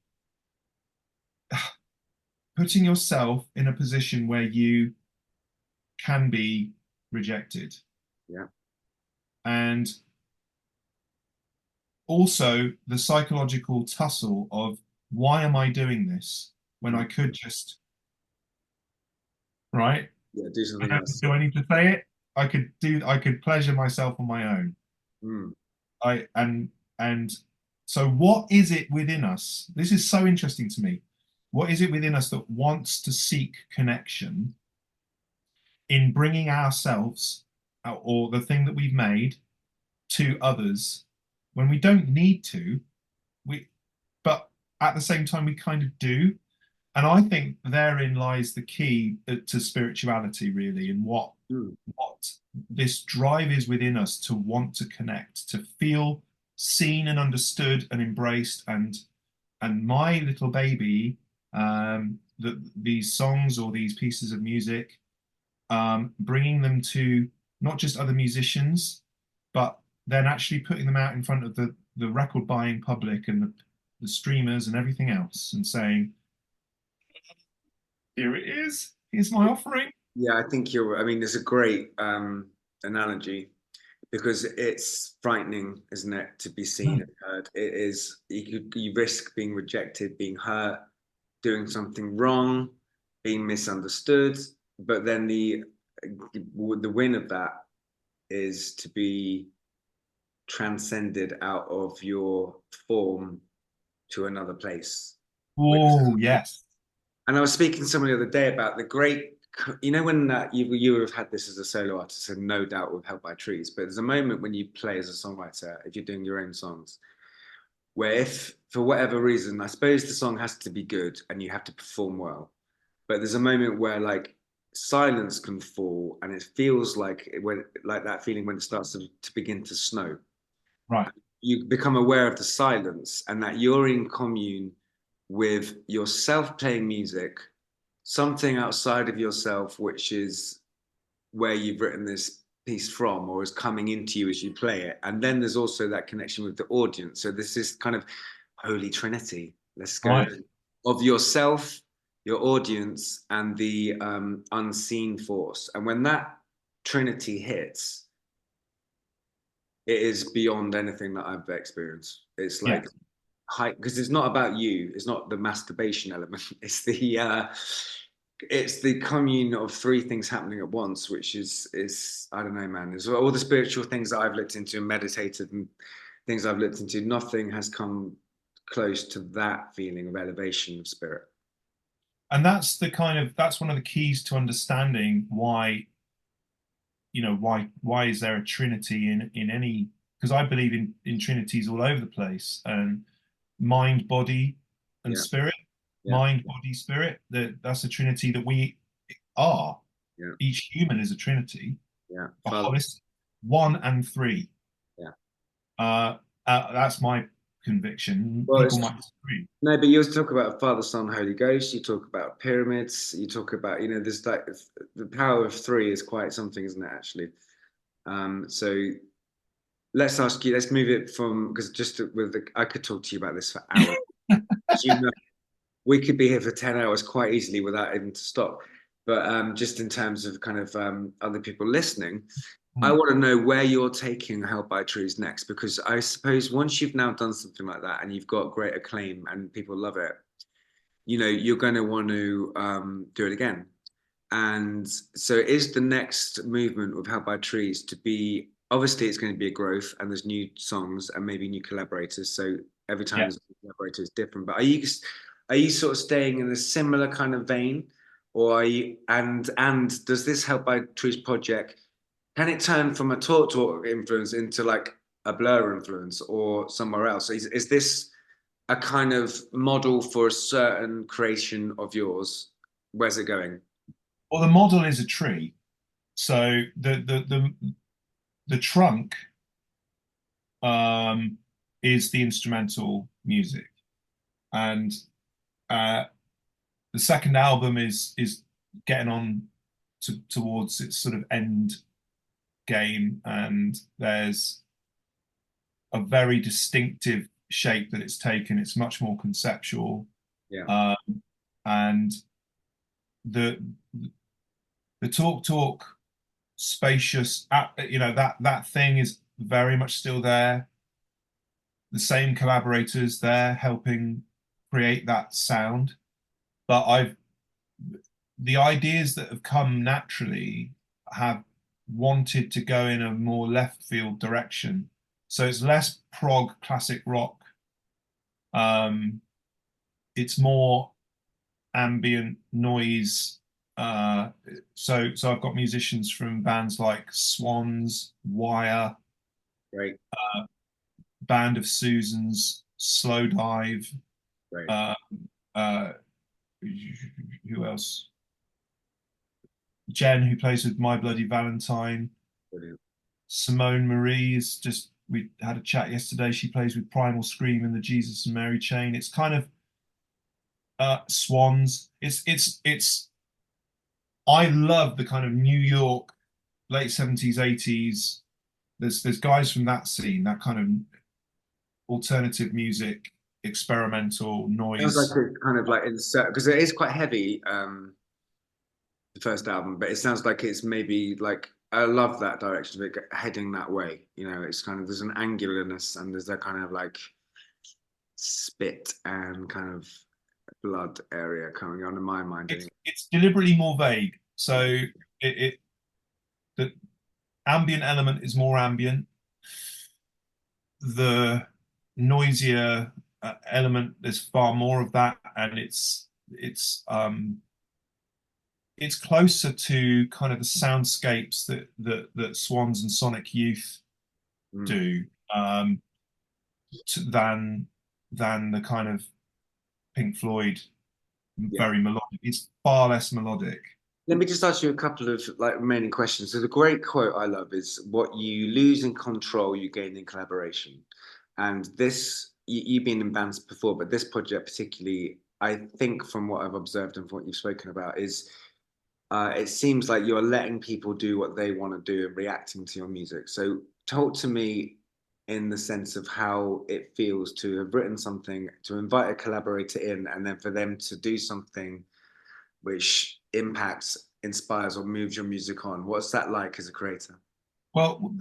putting yourself in a position where you can be rejected, yeah, and also the psychological tussle of why am I doing this when mm, I could just, right? yeah. Do something else. Do I need to say it? I could pleasure myself on my own. Mm, I and so what is it within us? This is so interesting to me. What is it within us that wants to seek connection in bringing ourselves or the thing that we've made to others when we don't need to? We but at the same time we kind of do. And I think therein lies the key to spirituality, really, and mm, what this drive is within us to want to connect, to feel seen and understood and embraced. And my little baby, these songs or these pieces of music, bringing them to not just other musicians, but then actually putting them out in front of the record buying public and the streamers and everything else, and saying, here it is. Here's my offering. yeah. I think you're. I mean, it's a great analogy because it's frightening, isn't it, to be seen Mm, and heard. It is. You risk being rejected, being hurt, doing something wrong, being misunderstood. But then the win of that is to be transcended out of your form to another place. oh, yes. And I was speaking to someone the other day about the great, when you would have had this as a solo artist, and no doubt with Help by Trees, but there's a moment when you play as a songwriter, if you're doing your own songs, where if for whatever reason, I suppose the song has to be good and you have to perform well, but there's a moment where like silence can fall and it feels like that feeling when it starts to begin to snow. Right. You become aware of the silence and that you're in commune with yourself playing music, something outside of yourself, which is where you've written this piece from or is coming into you as you play it. And then there's also that connection with the audience. So this is kind of holy trinity. Let's go Right. of yourself, your audience, and the unseen force. And when that trinity hits, it is beyond anything that I've experienced. It's Yeah. like high because it's not about you. It's not the masturbation element. It's the commune of three things happening at once, which is I don't know, man. It's all the spiritual things that I've looked into and meditated and things I've looked into. Nothing has come close to that feeling of elevation of spirit. And that's one of the keys to understanding why, why is there a trinity in any, because I believe in trinities all over the place, and mind, body, and Yeah, spirit. yeah, Mind, body, spirit. That's a trinity that we are. yeah, Each human is a trinity, yeah. a Father, Hollis, one and three. yeah. Uh, that's my conviction. Well, People it's might disagree. no, but you talk about Father, Son, Holy Ghost. You talk about pyramids. You talk about there's like the power of three is quite something, isn't it? Actually, so let's ask you. Let's move it from because I could talk to you about this for hours. As you know, we could be here for 10 hours quite easily without even to stop. But just in terms of kind of other people listening, I Hmm. want to know where you're taking Held by Trees next, because I suppose once you've now done something like that and you've got great acclaim and people love it, you're going to want to do it again. And so, is the next movement with Held by Trees to be obviously it's going to be a growth and there's new songs and maybe new collaborators. So every time Yeah. there's a collaborator is different. But are you sort of staying in a similar kind of vein, or are you, and does this Help by Trees project, can it turn from a talk influence into like a Blur influence or somewhere else? Is this a kind of model for a certain creation of yours? Where's it going? Well, the model is a tree. So the trunk um, is the instrumental music, and uh, the second album is getting on towards its sort of end game, and there's a very distinctive shape that it's taken. It's much more conceptual, Yeah, um, and the the talk spacious, that thing is very much still there. The same collaborators there helping create that sound, but I've the ideas that have come naturally have wanted to go in a more left field direction. So it's less prog classic rock. Um, it's more ambient noise. So I've got musicians from bands like Swans, Wire, great, Band of Susans, Slow Dive. great, Uh, uh, who else? Jen, who plays with My Bloody Valentine. brilliant. Simone Marie is just, we had a chat yesterday. She plays with Primal Scream in the Jesus and Mary chain. It's kind of Swans. I love the kind of New York late 70s, 80s. There's guys from that scene, that kind of alternative music, experimental Sounds like noise. it's kind of like insert because it is quite heavy, the first album, but it sounds like it's maybe like I love that direction of it heading that way. You know, it's kind of there's an angularness and there's that kind of like spit and kind of blood area coming on in my mind anyway. It's deliberately more vague. So it the ambient element is more ambient. The noisier element, there's far more of that, and it's closer to kind of the soundscapes that Swans and Sonic Youth Mm, do, than the kind of Pink Floyd yeah. very melodic. It's far less melodic. Let me just ask you a couple of like remaining questions. So the great quote I love is what you lose in control, you gain in collaboration. And this, you've been in bands before, but this project particularly, I think from what I've observed and from what you've spoken about, is it seems like you're letting people do what they want to do and reacting to your music. So talk to me in the sense of how it feels to have written something, to invite a collaborator in, and then for them to do something which impacts, inspires, or moves your music on. What's that like as a creator? Well,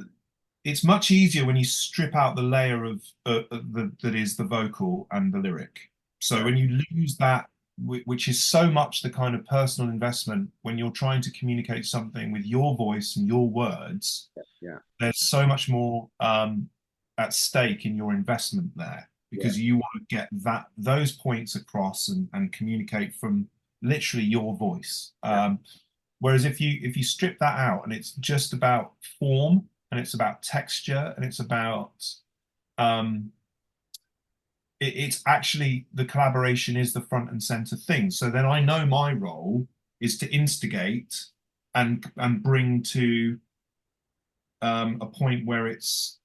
it's much easier when you strip out the layer of that is the vocal and the lyric. So Yeah, when you lose that, which is so much the kind of personal investment when you're trying to communicate something with your voice and your words, yeah, there's so much more at stake in your investment there yeah, because you want to get those points across and communicate from literally your voice. yeah, Whereas if you strip that out and it's just about form and it's about texture and it's about um, it's actually the collaboration is the front and center thing. So then I know my role is to instigate and bring to a point where it's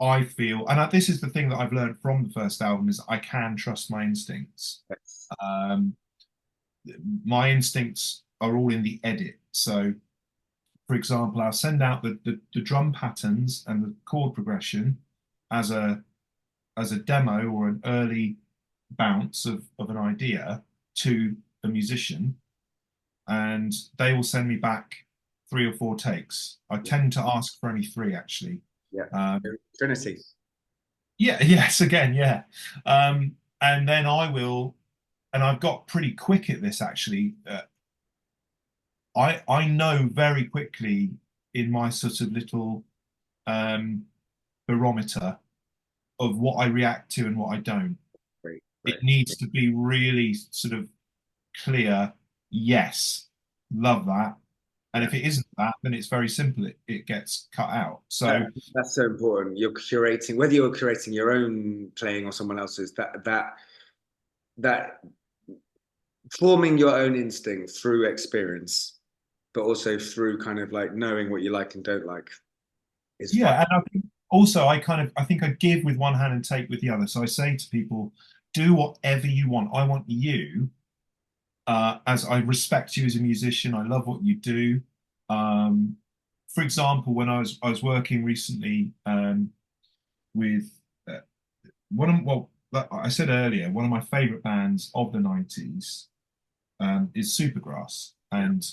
I feel, and this is the thing that I've learned from the first album is I can trust my instincts. yes, Um, my instincts are all in the edit. So, for example, I'll send out the drum patterns and the chord progression as a demo or an early bounce of an idea to a musician, and they will send me back 3 or 4 takes. I yeah, tend to ask for only three, actually. yeah. Um, Trinity. yeah, yes, again, yeah. And then I will, and I've got pretty quick at this actually. I know very quickly in my sort of little um, barometer of what I react to and what I don't. Great, It great. needs to be really sort of clear yes, love that. And if it isn't that, then it's very simple. It gets cut out. That, So that's so important. You're curating, whether you're curating your own playing or someone else's, that forming your own instinct through experience, but also through kind of like knowing what you like and don't like is fun. yeah, and I think also I think I give with one hand and take with the other. So I say to people, do whatever you want. I want you, as I respect you as a musician. I love what you do. Um, for example, when I was working recently with uh, one of well, like I said earlier, one of my favorite bands of the 90s is Supergrass. Yeah, And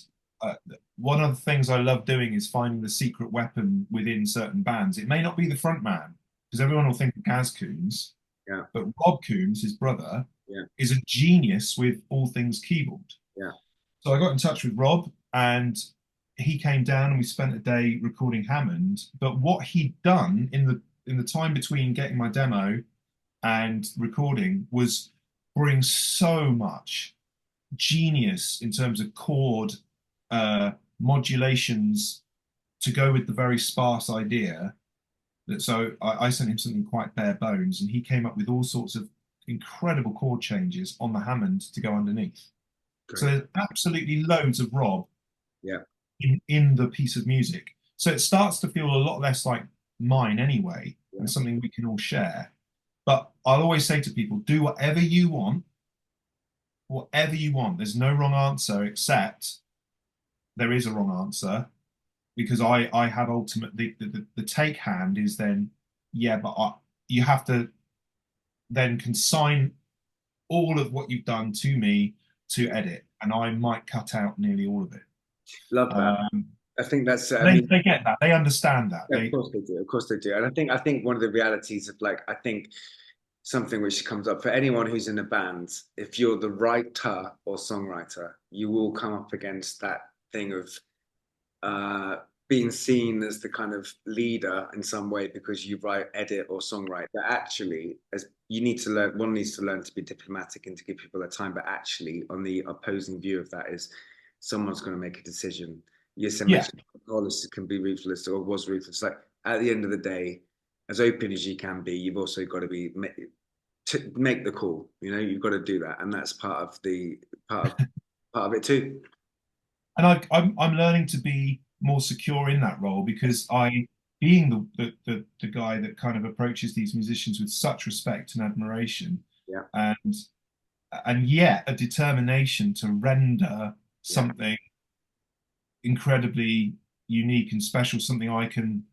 uh, one of the things I love doing is finding the secret weapon within certain bands. It may not be the front man, because everyone will think of Gaz Coombs, yeah, but Rob Coombs, his brother, yeah, is a genius with all things keyboard. yeah. So I got in touch with Rob, and he came down and we spent a day recording Hammond. But what he'd done in the time between getting my demo and recording was bring so much genius in terms of chord uh, modulations to go with the very sparse idea. That so I sent him something quite bare bones, and he came up with all sorts of incredible chord changes on the Hammond to go underneath. So Great. there's absolutely loads of Rob Yeah, in the piece of music. So it starts to feel a lot less like mine anyway, and yeah. something we can all share. But I'll always say to people, do whatever you want, whatever you want. There's no wrong answer, except there is a wrong answer, because I have ultimate the take hand is then, yeah, but you have to then consign all of what you've done to me to edit, and I might cut out nearly all of it. Love that. Um, I think that's, I mean, they get that, they understand that. yeah, of course they do. Of course they do. And I think one of the realities of like, I think something which comes up for anyone who's in a band, if you're the writer or songwriter, you will come up against that thing of uh, being seen as the kind of leader in some way because you write, edit, or songwrite. But actually, as you need to learn, one needs to learn to be diplomatic and to give people their time. But actually, on the opposing view of that is someone's going to make a decision. Yes, I Yeah, mentioned Hollis can be ruthless or was ruthless. Like at the end of the day, as open as you can be, you've also got to be to make the call. You know, you've got to do that, and that's part of part of it too. and I'm learning to be more secure in that role, because being the guy that kind of approaches these musicians with such respect and admiration, Yeah, and yet a determination to render yeah. something incredibly unique and special, something I can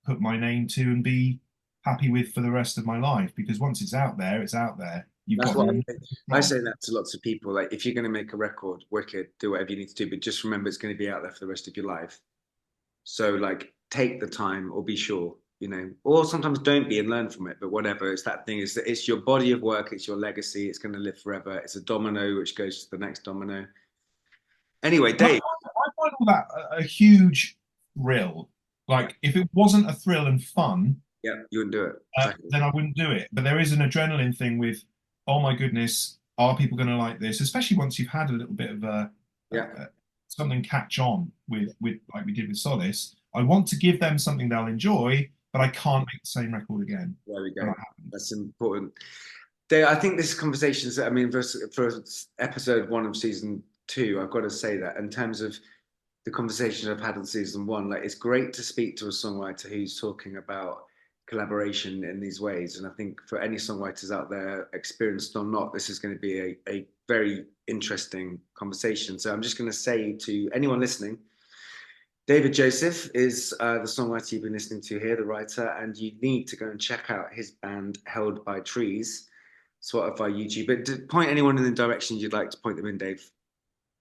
put my name to and be happy with for the rest of my life. Because once it's out there, it's out there. You've That's got what no I control. say that to lots of people. Like, if you're going to make a record, wicked, do whatever you need to do, but just remember it's going to be out there for the rest of your life. So, like, take the time or be sure, you know, or sometimes don't be and learn from it. But whatever, it's that thing is that it's your body of work, it's your legacy, it's going to live forever. It's a domino which goes to the next domino. Anyway, And Dave, I find all that a huge thrill. yeah, Like, if it wasn't a thrill and fun, yeah, you wouldn't do it. Exactly. then I wouldn't do it. But there is an adrenaline thing with, oh my goodness, are people going to like this? Especially once you've had a little bit of Yeah, something catch on with like we did with Solace. I want to give them something they'll enjoy, but I can't make the same record again. there we And go. I haven't. That's important. Dave, I think this conversation's, I mean, for episode one of season two, I've got to say that in terms of the conversation I've had in season one, like it's great to speak to a songwriter who's talking about collaboration in these ways. And I think for any songwriters out there, experienced or not, this is going to be a very interesting conversation. So I'm just going to say to anyone listening, David Joseph is the songwriter you've been listening to here, the writer, and you need to go and check out his band Held by Trees, Spotify, YouTube. But to point anyone in the direction you'd like to point them in, Dave.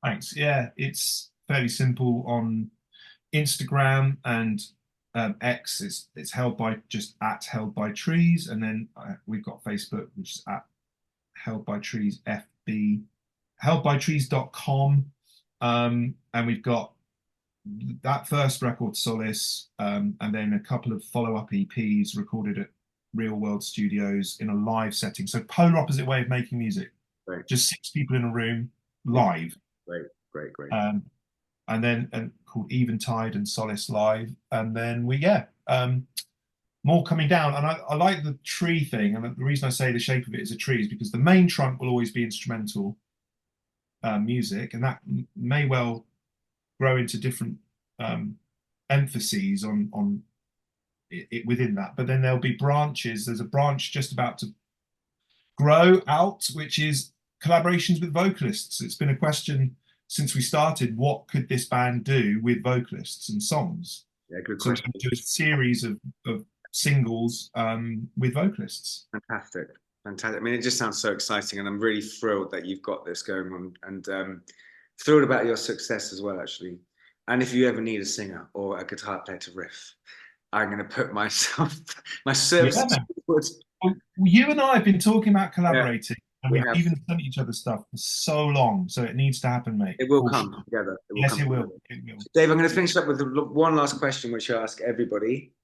Thanks. Yeah, it's fairly simple on Instagram and X. It's held by just at held by trees, and then we've got Facebook, which is at held by trees FB, heldbytrees.com, and we've got that first record Solace, and then a couple of follow-up EPs recorded at Real World Studios in a live setting. So polar opposite way of making music. Right. Just six people in a room, live. Great. And then called Eventide and Solace live. And then more coming down. And I like the tree thing. And the reason I say the shape of it is a tree is because the main trunk will always be instrumental music, and that may well grow into different emphases on it within that. But then there'll be branches. There's a branch just about to grow out, which is collaborations with vocalists. It's been a question since we started, what could this band do with vocalists and songs? Yeah, good So we're question. going to do a series of singles with vocalists. Fantastic. I mean, it just sounds so exciting, and I'm really thrilled that you've got this going on, and thrilled about your success as well, actually. And if you ever need a singer or a guitar player to riff, I'm going to put my services forward. Well, you and I have been talking about collaborating, and we we've have. even sent each other stuff for so long, so it needs to happen, mate. It will come together. Yes, it will. Dave, I'm going to finish up with one last question, which I ask everybody,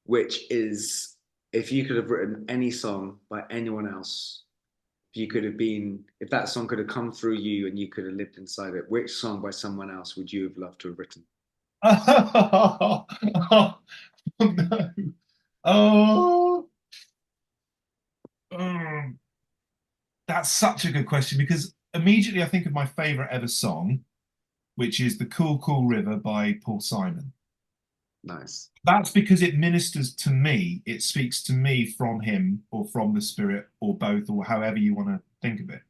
which is, if you could have written any song by anyone else, if that song could have come through you and you could have lived inside it, which song by someone else would you have loved to have written? Oh, no. That's such a good question, because immediately I think of my favorite ever song, which is The Cool, Cool River by Paul Simon. Nice. That's because it ministers to me. It speaks to me from him or from the spirit or both, or however you want to think of it.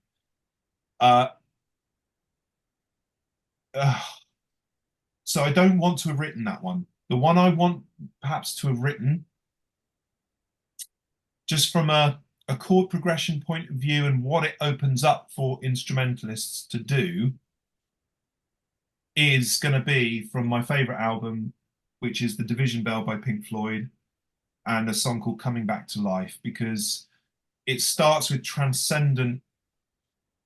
So I don't want to have written that one. The one I want perhaps to have written, just from a chord progression point of view and what it opens up for instrumentalists to do, is going to be from my favorite album, which is The Division Bell by Pink Floyd, and a song called Coming Back to Life, because it starts with transcendent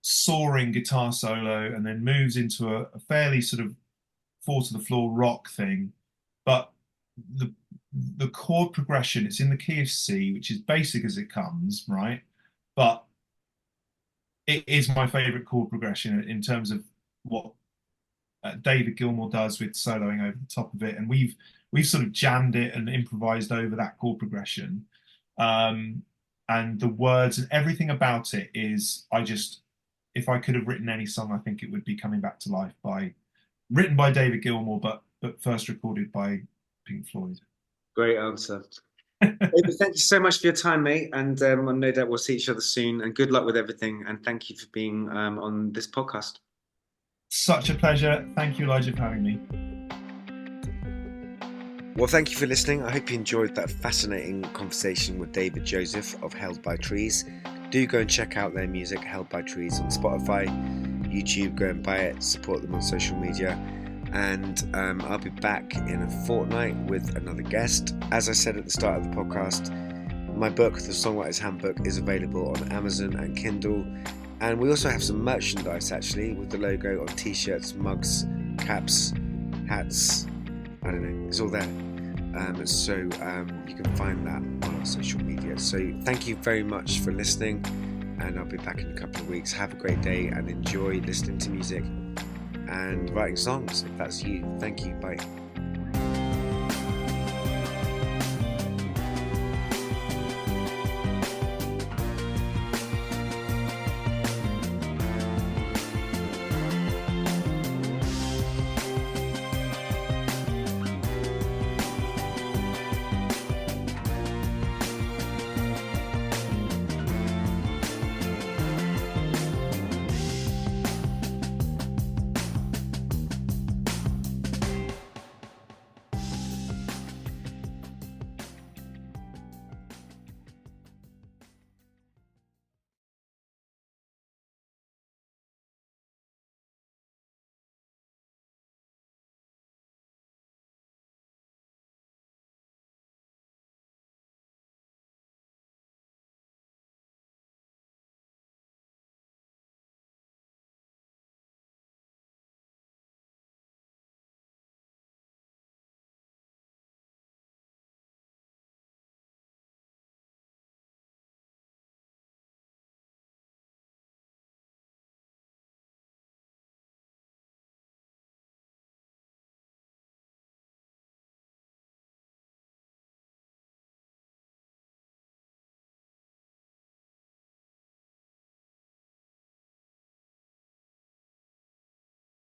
soaring guitar solo and then moves into a fairly sort of four to the floor rock thing. But the chord progression, it's in the key of C, which is basic as it comes, right? But it is my favorite chord progression in terms of what David Gilmour does with soloing over the top of it, and we've sort of jammed it and improvised over that chord progression, and the words and everything about it is, if I could have written any song, I think it would be Coming Back to Life, written by David Gilmour, but first recorded by Pink Floyd. Great answer. David, thank you so much for your time, mate, and no doubt we'll see each other soon, and good luck with everything, and thank you for being on this podcast. Such a pleasure. Thank you, Elijah, for having me. Well, thank you for listening. I hope you enjoyed that fascinating conversation with David Joseph of Held by Trees. Do go and check out their music, Held by Trees, on Spotify, YouTube. Go and buy it, support them on social media. And I'll be back in a fortnight with another guest. As I said at the start of the podcast, my book, The Songwriter's Handbook, is available on Amazon and Kindle. And we also have some merchandise, actually, with the logo on t-shirts, mugs, caps, hats. I don't know, it's all there. So you can find that on our social media. So thank you very much for listening, and I'll be back in a couple of weeks. Have a great day and enjoy listening to music and writing songs, if that's you. Thank you. Bye.